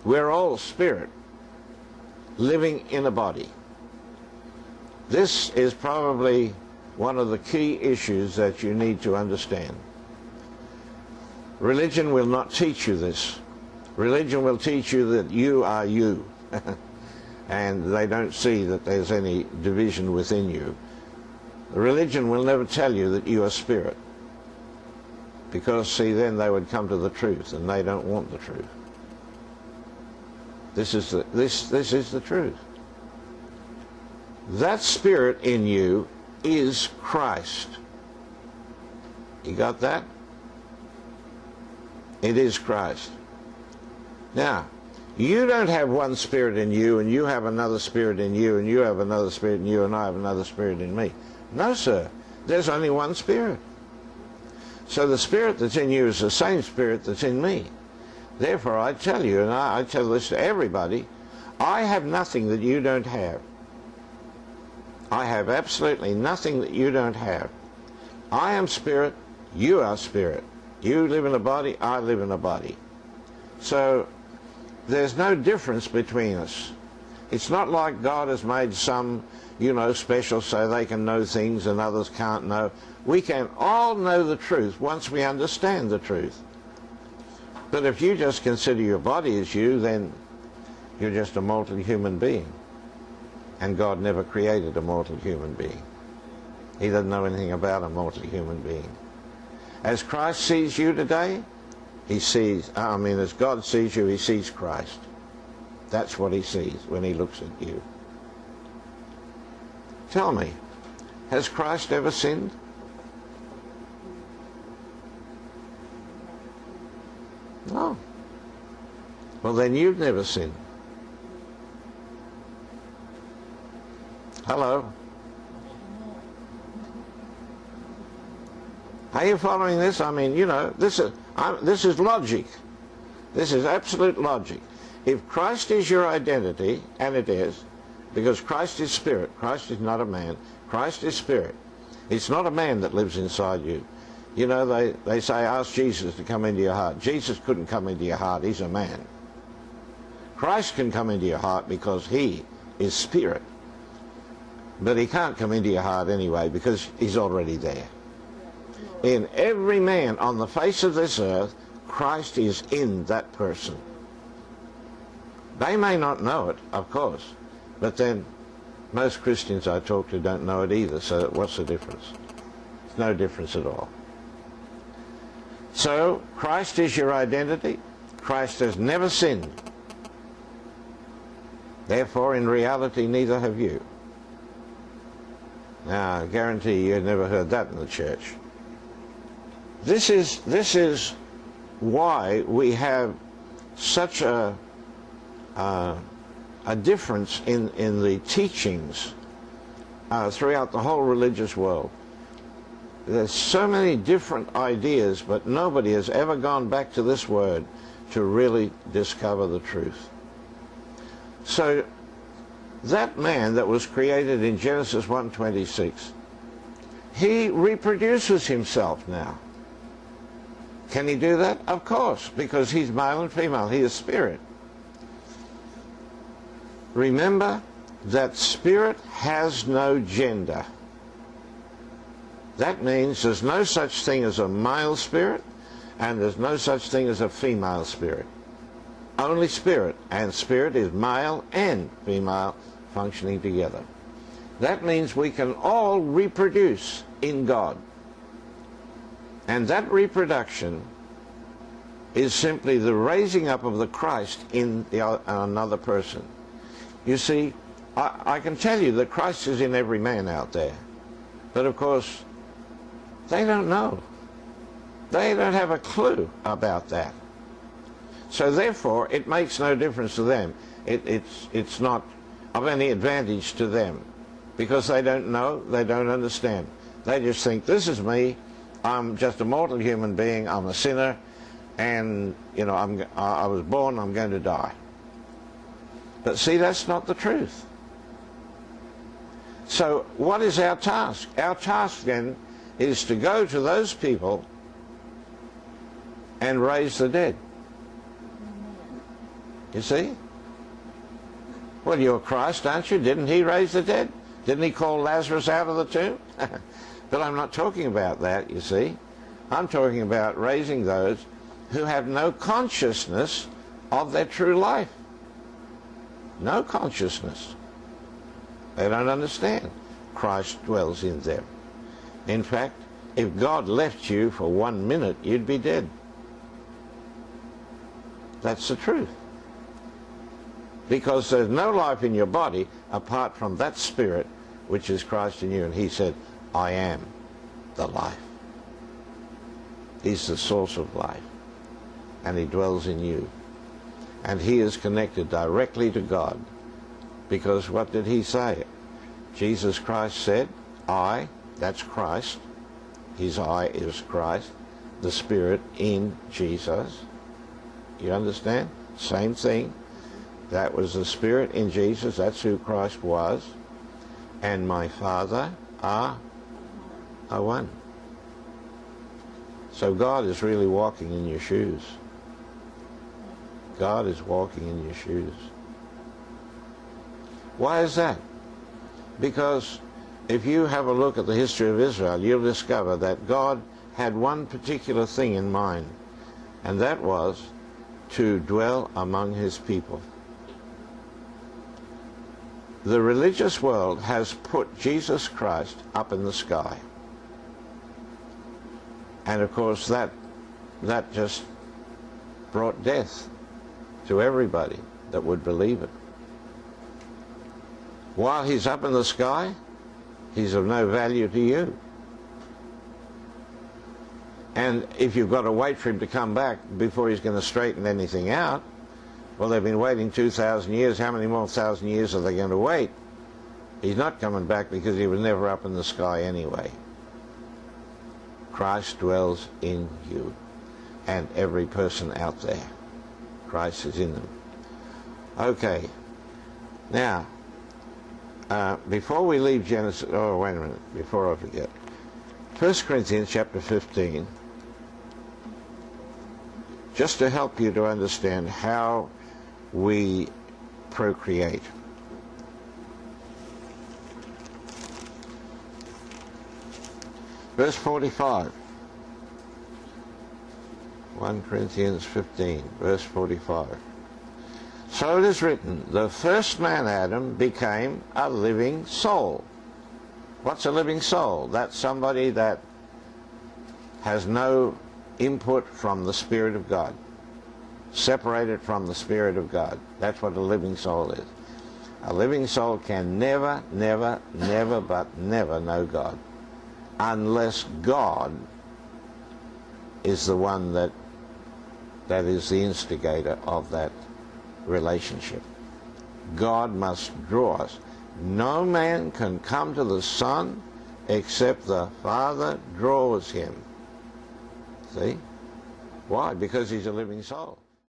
We're all spirit living in a body. This is probably one of the key issues that you need to understand. Religion will not teach you this. Religion will teach you that you are you. And they don't see that there's any division within you. Religion will never tell you that you are spirit. Because, see, then they would come to the truth, and they don't want the truth. This is the truth. That spirit in you is Christ. You got that? It is Christ. Now, you don't have one spirit in you, and you have another spirit in you, and you have another spirit in you, and I have another spirit in me. No, sir. There's only one spirit. So the spirit that's in you is the same spirit that's in me. Therefore, I tell you, and I tell this to everybody, I have nothing that you don't have. I have absolutely nothing that you don't have. I am spirit, you are spirit. You live in a body, I live in a body. So there's no difference between us. It's not like God has made some, special so they can know things and others can't know. We can all know the truth once we understand the truth. But if you just consider your body as you, then you're just a mortal human being. And God never created a mortal human being. He doesn't know anything about a mortal human being. As Christ sees you today, as God sees you, he sees Christ. That's what he sees when he looks at you. Tell me, has Christ ever sinned? No. Well, then you've never sinned. Hello? Are you following this? This is logic. This is absolute logic. If Christ is your identity, and it is, because Christ is spirit, Christ is not a man, Christ is spirit. It's not a man that lives inside you. They say, ask Jesus to come into your heart. Jesus couldn't come into your heart, he's a man. Christ can come into your heart because he is spirit. But he can't come into your heart anyway because he's already there. In every man on the face of this earth, Christ is in that person. They may not know it, of course, but then most Christians I talk to don't know it either, so what's the difference? There's no difference at all. So, Christ is your identity. Christ has never sinned. Therefore, in reality, neither have you. Now, I guarantee you've never heard that in the church. This is why we have such a difference in the teachings throughout the whole religious world. There's so many different ideas, but nobody has ever gone back to this word to really discover the truth. So that man that was created in Genesis 1:26, he reproduces himself now. Can he do that? Of course, because he's male and female. He is spirit. Remember that spirit has no gender. That means there's no such thing as a male spirit, and there's no such thing as a female spirit. Only spirit, and spirit is male and female functioning together. That means we can all reproduce in God. And that reproduction is simply the raising up of the Christ in another person. You see, I can tell you that Christ is in every man out there. But of course, they don't know. They don't have a clue about that. So therefore, it makes no difference to them. It's not of any advantage to them. Because they don't know, they don't understand. They just think, this is me, I'm just a mortal human being, I'm a sinner, and, I was born, I'm going to die. But see, that's not the truth. So what is our task? Our task then is to go to those people and raise the dead. You see? Well, you're Christ, aren't you? Didn't he raise the dead? Didn't he call Lazarus out of the tomb? But I'm not talking about that, you see. I'm talking about raising those who have no consciousness of their true life. No consciousness. They don't understand. Christ dwells in them. In fact, if God left you for 1 minute, you'd be dead. That's the truth. Because there's no life in your body apart from that spirit which is Christ in you. And he said, I am the life. He's the source of life. And he dwells in you. And he is connected directly to God. Because what did he say? Jesus Christ said, I, that's Christ. His I is Christ. The Spirit in Jesus. You understand? Same thing. That was the Spirit in Jesus. That's who Christ was. And my Father are one. So God is really walking in your shoes. God is walking in your shoes. Why is that? Because if you have a look at the history of Israel, you'll discover that God had one particular thing in mind, and that was to dwell among his people. The religious world has put Jesus Christ up in the sky. And of course that just brought death to everybody that would believe it. While he's up in the sky, he's of no value to you. And if you've got to wait for him to come back before he's going to straighten anything out, well, they've been waiting 2,000 years. How many more 1,000 years are they going to wait? He's not coming back because he was never up in the sky anyway. Christ dwells in you and every person out there. Christ is in them. Okay. Now, before we leave Genesis, oh, wait a minute, before I forget. 1 Corinthians chapter 15, just to help you to understand how we procreate. Verse 45. 1 Corinthians 15, verse 45. So it is written, the first man, Adam, became a living soul. What's a living soul? That's somebody that has no input from the Spirit of God. Separated from the Spirit of God. That's what a living soul is. A living soul can never, never, never, but never know God. Unless God is the one that is the instigator of that relationship. God must draw us. No man can come to the Son except the Father draws him. See? Why? Because he's a living soul.